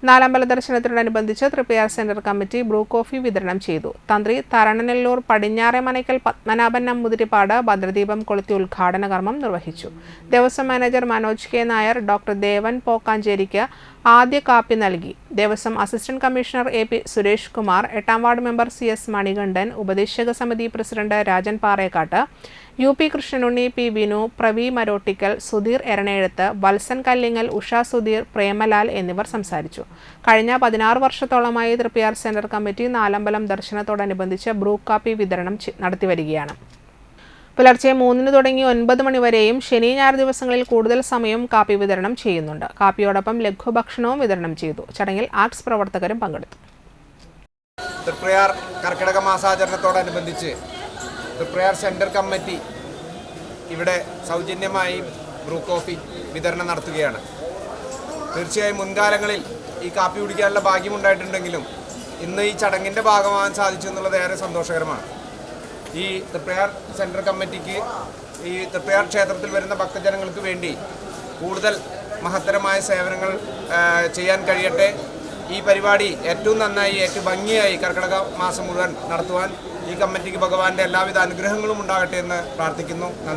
നാലമ്പല ദർശനത്തോടനുബന്ധിച്ച് Thriprayar center committee Bru coffee വിതരണം ചെയ്തു. തന്ത്രി തരണനെല്ലൂർ പടിഞ്ഞാറേമനയ്ക്കൽ പത്മനാഭൻ നമ്പൂതിരിപ്പാട് ഭദ്രദീപം കൊളുത്തി ഉദ്ഘാടന കർമ്മം നിർവഹിച്ചു. Devaswom manager Manoj K Nair doctor Devan പോക്കാഞ്ചേരിക്ക് ആദ്യ കാപ്പി നൽകി. Devaswom assistant commissioner A P Suresh Kumar, 8ാം വാർഡ് മെമ്പർ CS മണികണ്ഠൻ, ഉപദേശക സമിതി president Rajan Parekkattu, UP Krishnanunni, P Binu, Pravi Marottikkal, Sudheer Eranezhath, Valsan Kallingal, Usha Sudheer, Premlal എന്നിവർ സംസാരിച്ചു. കഴിഞ്ഞ 16 വർഷത്തോളമായി തൃപ്പയാർ സെന്റർ കമ്മിറ്റി നാലമ്പലം ദർശനത്തോടനുബന്ധിച്ച് ബ്രൂ കാപ്പി വിതരണം നടത്തിവരികയാണ്. പുലർച്ചെ 3 തുടങ്ങി 9 മണി വരെയും ശനി ഞായർ ദിവസങ്ങളിൽ കൂടുതൽ സമയം കാപ്പി വിതരണം ചെയ്യുന്നുണ്ട്. കാപ്പിയോടൊപ്പം ലഘുഭക്ഷണവും വിതരണം ചെയ്തു. ചടങ്ങിൽ ആർട്സ് പ്രവർത്തകരും പങ്കെടുത്തു. തൃപ്പയാർ കർക്കിടക മാസാചരണത്തോടനുബന്ധിച്ച് തൃപ്പയാർ സെൻറ്റർ കമ്മിറ്റി ഇവിടെ സൗജന്യമായി ബ്രൂ കോഫി വിതരണം നടത്തുകയാണ്. തീർച്ചയായും മുൻകാലങ്ങളിൽ ഈ കാപ്പി കുടിക്കാനുള്ള ഭാഗ്യമുണ്ടായിട്ടുണ്ടെങ്കിലും ഇന്ന് ഈ ചടങ്ങിൻ്റെ ഭാഗമാകാൻ സാധിച്ചു എന്നുള്ളത് ഏറെ സന്തോഷകരമാണ്. ഈ തൃപ്പയാർ സെൻറ്റർ കമ്മിറ്റിക്ക് ഈ തൃപ്പയാർ ക്ഷേത്രത്തിൽ വരുന്ന ഭക്തജനങ്ങൾക്ക് വേണ്ടി കൂടുതൽ മഹത്തരമായ സേവനങ്ങൾ ചെയ്യാൻ കഴിയട്ടെ. ഈ പരിപാടി ഏറ്റവും നന്നായി ഏറ്റവും ഭംഗിയായി കർക്കിടക മാസം മുഴുവൻ നടത്തുവാൻ ഈ കമ്മിറ്റിക്ക് ഭഗവാന്റെ എല്ലാവിധ അനുഗ്രഹങ്ങളും ഉണ്ടാകട്ടെ എന്ന് പ്രാർത്ഥിക്കുന്നു.